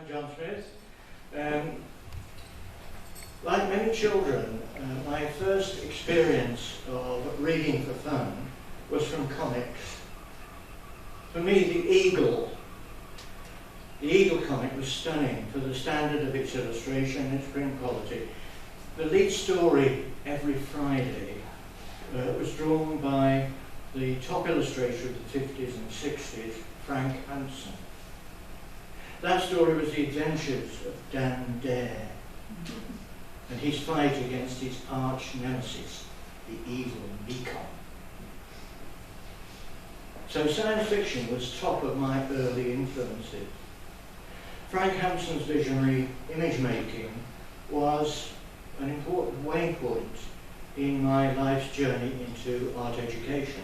I'm John Smith. Like many children, my first experience of reading for fun was from comics. For me, the Eagle comic was stunning for the standard of its illustration and its print quality. The lead story every Friday was drawn by the top illustrator of the 50s and 60s, Frank Hampson. That story was the adventures of Dan Dare and his fight against his arch nemesis, the evil Nikon. So science fiction was top of my early influences. Frank Hampson's visionary image making was an important waypoint in my life's journey into art education.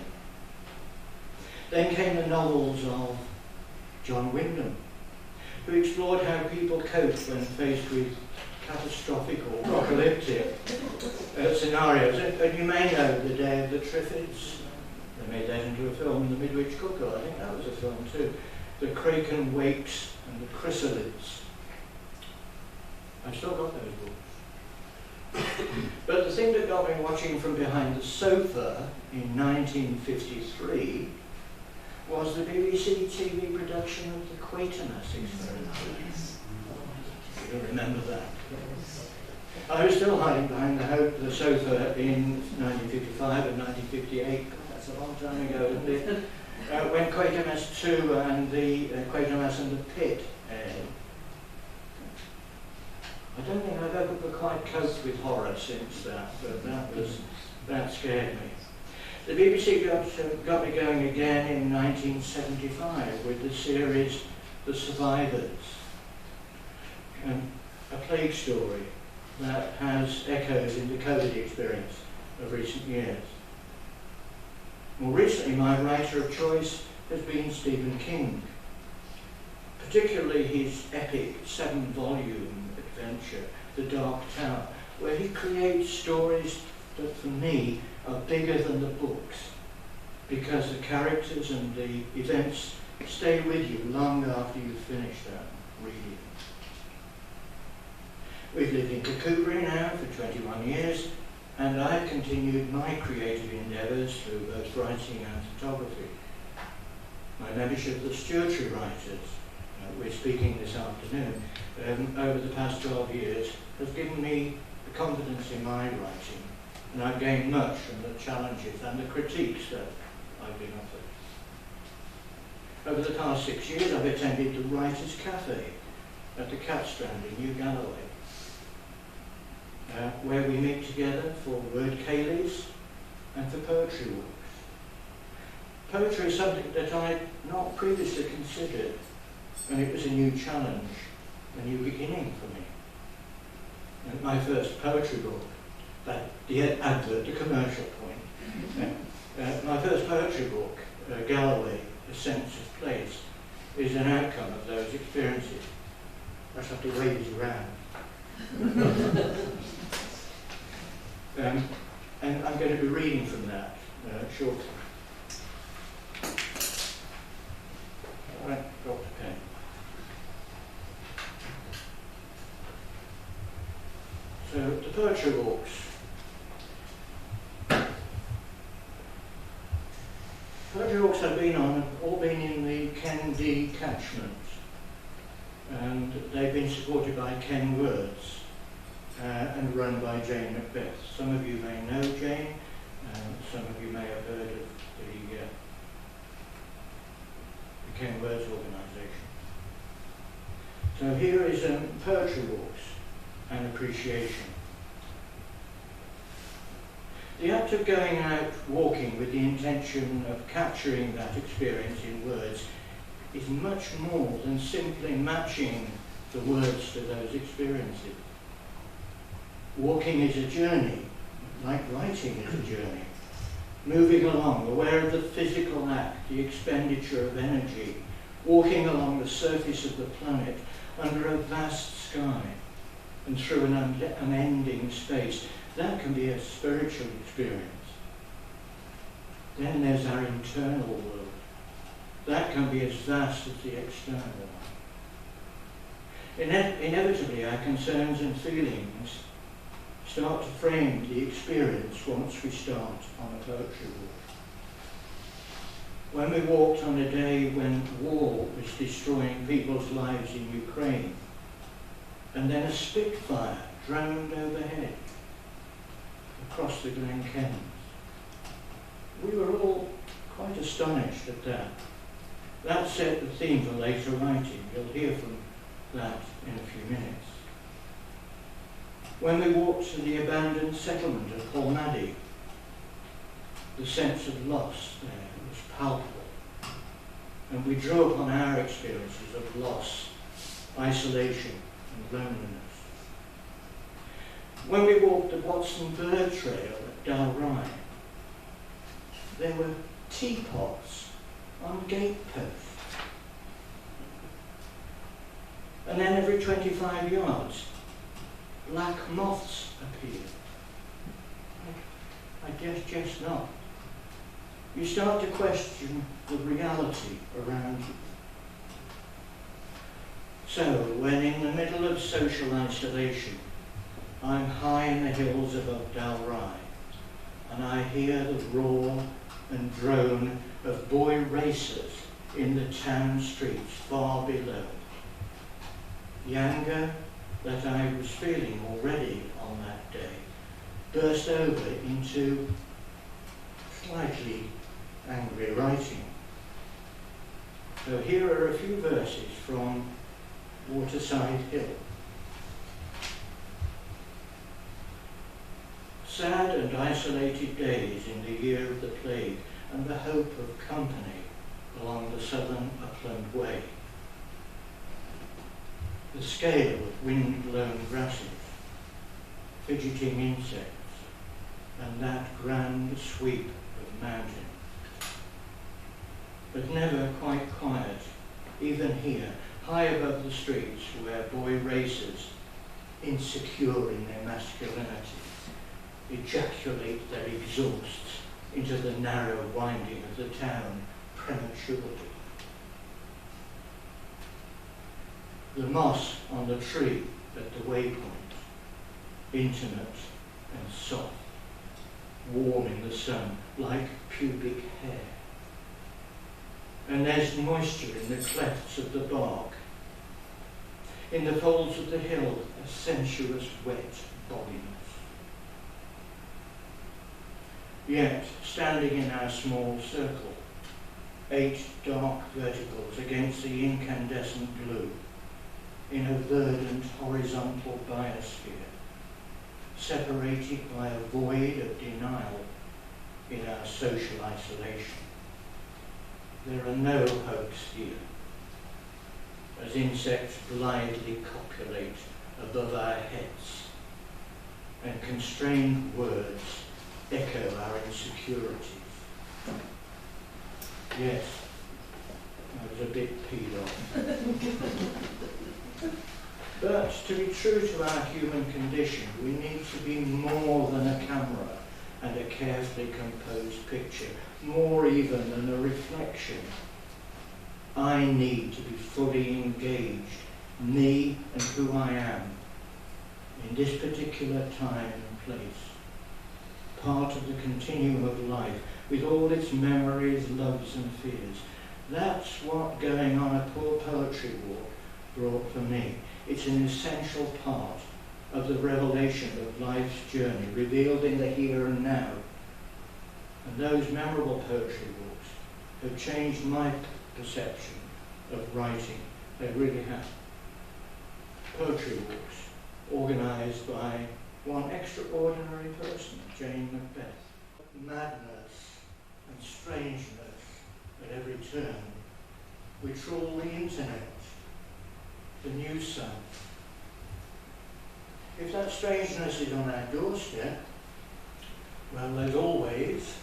Then came the novels of John Wyndham, who explored how people cope when faced with catastrophic or apocalyptic scenarios. And you may know The Day of the Triffids. They made that into a film, The Midwich Cuckoo. I think that was a film too. The Kraken Wakes and the Chrysalids. I've still got those books. But the thing that got me watching from behind the sofa in 1953 was the BBC TV production of the Quatermass experiment. You'll remember that. I was still hiding behind the sofa in 1955 and 1958. God, that's a long time ago, isn't it? When Quatermass 2 and the Quatermass and the Pit aired. I don't think I've ever quite coped with horror since that, but that scared me. The BBC got me going again in 1975 with the series The Survivors, a plague story that has echoes in the COVID experience of recent years. More recently, my writer of choice has been Stephen King, particularly his epic 7-volume adventure, The Dark Tower, where he creates stories that, for me, are bigger than the books, because the characters and the events stay with you long after you've finished that reading. We've lived in Kirkcudbright now for 21 years, and I've continued my creative endeavours through both writing and photography. My membership of the Stewardship Writers, we're speaking this afternoon, over the past 12 years has given me the confidence in my writing, and I've gained much from the challenges and the critiques that I've been offered. Over the past 6 years I've attended the Writers' Cafe at the Cat Strand in New Galloway, where we meet together for word ceilidhs and for poetry walks. Poetry is something that I'd not previously considered, and it was a new challenge, a new beginning for me. And my first poetry book, the advert, the commercial point, my first poetry book, Galloway, A Sense of Place, is an outcome of those experiences. I just have to wave it around. And I'm going to be reading from that shortly. All right, got the pen. So, the poetry walks. Poetry walks I've been on have all been in the Ken D catchment, and they've been supported by Ken Words and run by Jane Macbeth. Some of you may know Jane, some of you may have heard of the Ken Words organisation. So here is Poetry Walks and Appreciation. The act of going out walking with the intention of capturing that experience in words is much more than simply matching the words to those experiences. Walking is a journey, like writing is a journey. Moving along, aware of the physical act, the expenditure of energy, walking along the surface of the planet under a vast sky and through an unending space. That can be a spiritual experience. Then there's our internal world. That can be as vast as the external one. Inevitably, our concerns and feelings start to frame the experience once we start on a poetry walk. When we walked on a day when war was destroying people's lives in Ukraine, and then a Spitfire droned overhead across the Glen Kenneth, we were all quite astonished at that. That set the theme for later writing. You'll hear from that in a few minutes. When we walked to the abandoned settlement of Polmaddy, the sense of loss there was palpable, and we drew upon our experiences of loss, isolation and loneliness. When we walked the Watson Bird Trail at Dalrye, there were teapots on gateposts. And then every 25 yards, black moths appeared. I guess not. You start to question the reality around you. So, when in the middle of social isolation, I'm high in the hills above Dalrye, and I hear the roar and drone of boy racers in the town streets far below, the anger that I was feeling already on that day burst over into slightly angry writing. So here are a few verses from Waterside Hill. Sad and isolated days in the year of the plague and the hope of company along the southern upland way. The scale of wind-blown grasses, fidgeting insects, and that grand sweep of mountain. But never quite quiet, even here, high above the streets where boy racers, insecure in their masculinity, ejaculate their exhausts into the narrow winding of the town prematurely. The moss on the tree at the waypoint, intimate and soft, warm in the sun like pubic hair. And there's moisture in the clefts of the bark. In the folds of the hill, a sensuous wet bogginess. Yet, standing in our small circle, 8 dark verticals against the incandescent blue, in a verdant horizontal biosphere, separated by a void of denial in our social isolation. There are no hopes here, as insects blithely copulate above our heads, and constrained words echo our insecurities. Yes, I was a bit peed off. But to be true to our human condition, we need to be more than a camera and a carefully composed picture, more even than a reflection. I need to be fully engaged, me and who I am, in this particular time and place, part of the continuum of life, with all its memories, loves and fears. That's what going on a poor poetry walk brought for me. It's an essential part of the revelation of life's journey, revealed in the here and now. And those memorable poetry walks have changed my perception of writing. They really have. Poetry walks, organised by one extraordinary person, Jane Macbeth. Madness and strangeness at every turn. We trawl the internet, the news sites. If that strangeness is on our doorstep, well, there's always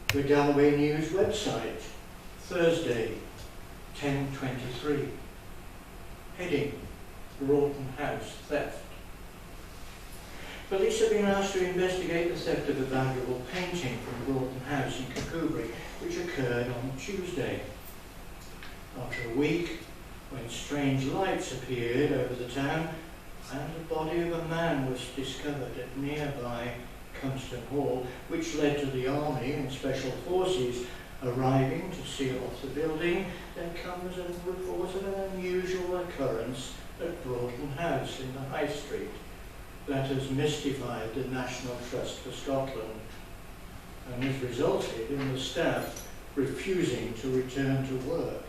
the Galway News website, Thursday, 10:23. Heading, Broughton House Theft. Police have been asked to investigate the theft of a valuable painting from Broughton House in Kirkcudbright, which occurred on Tuesday. After a week, when strange lights appeared over the town and the body of a man was discovered at nearby Cunston Hall, which led to the army and special forces arriving to seal off the building. There comes a report of an unusual occurrence at Broughton House in the High Street that has mystified the National Trust for Scotland and has resulted in the staff refusing to return to work.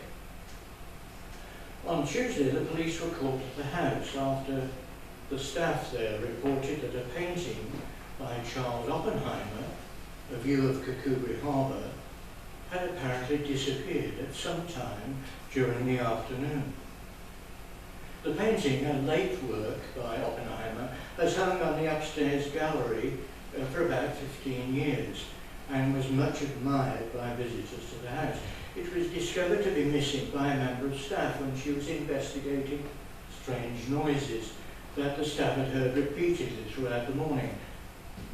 On Tuesday, the police were called to the house after the staff there reported that a painting by Charles Oppenheimer, A View of Kirkcudbright Harbour, had apparently disappeared at some time during the afternoon. The painting, a late work by Oppenheimer, has hung on the upstairs gallery for about 15 years and was much admired by visitors to the house. It was discovered to be missing by a member of staff when she was investigating strange noises that the staff had heard repeatedly throughout the morning.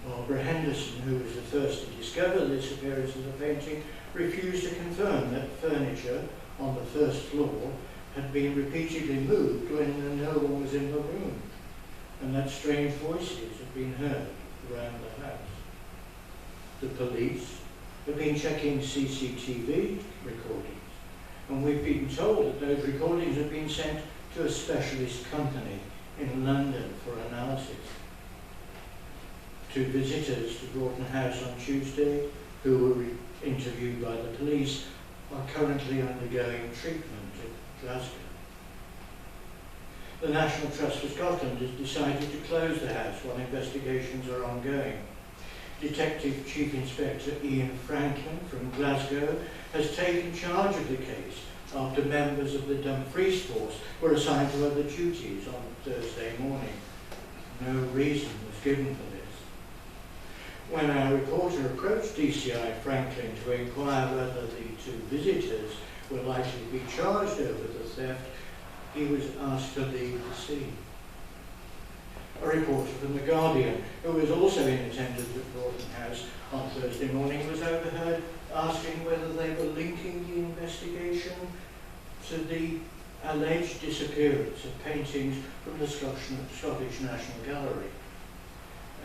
Barbara Henderson, who was the first to discover the disappearance of the painting, refused to confirm that furniture on the first floor had been repeatedly moved when no one was in the room, and that strange voices had been heard around the house. The police have been checking CCTV recordings, and we've been told that those recordings have been sent to a specialist company in London for analysis. Two visitors to Broughton House on Tuesday, who were interviewed by the police, are currently undergoing treatment at Glasgow. The National Trust for Scotland has decided to close the house while investigations are ongoing. Detective Chief Inspector Ian Franklin from Glasgow has taken charge of the case after members of the Dumfries force were assigned to other duties on Thursday morning. No reason was given for this. When our reporter approached DCI Franklin to inquire whether the two visitors were likely to be charged over the theft, he was asked to leave the scene. A reporter from The Guardian, who was also in attendance at Broughton House on Thursday morning, was overheard asking whether they were linking the investigation to the alleged disappearance of paintings from the Scottish National Gallery,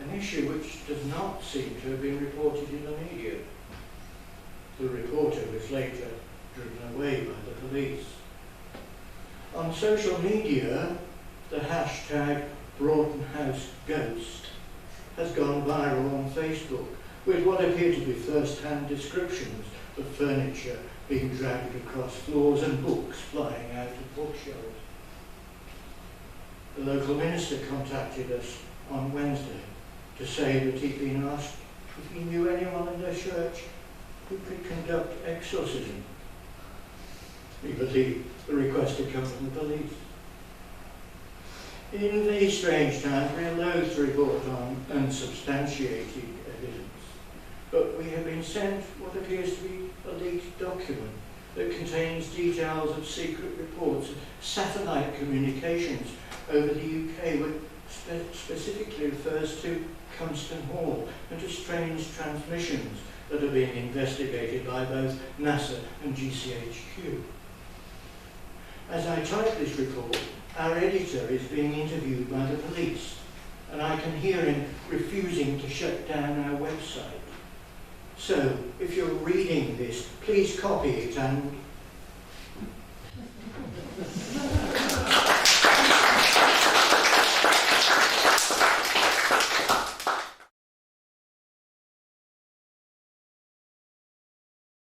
an issue which does not seem to have been reported in the media. The reporter was later driven away by the police. On social media, the hashtag Broughton House Ghost has gone viral on Facebook, with what appear to be first-hand descriptions of furniture being dragged across floors and books flying out of bookshelves. The local minister contacted us on Wednesday to say that he'd been asked if he knew anyone in their church who could conduct exorcism. We believe the request had come from the police. In these strange times, we are loath to report on unsubstantiated evidence, but we have been sent what appears to be a leaked document that contains details of secret reports of satellite communications over the UK, which specifically refers to Cunston Hall and to strange transmissions that are being investigated by both NASA and GCHQ. As I type this report, our editor is being interviewed by the police, and I can hear him refusing to shut down our website. So, if you're reading this, please copy it and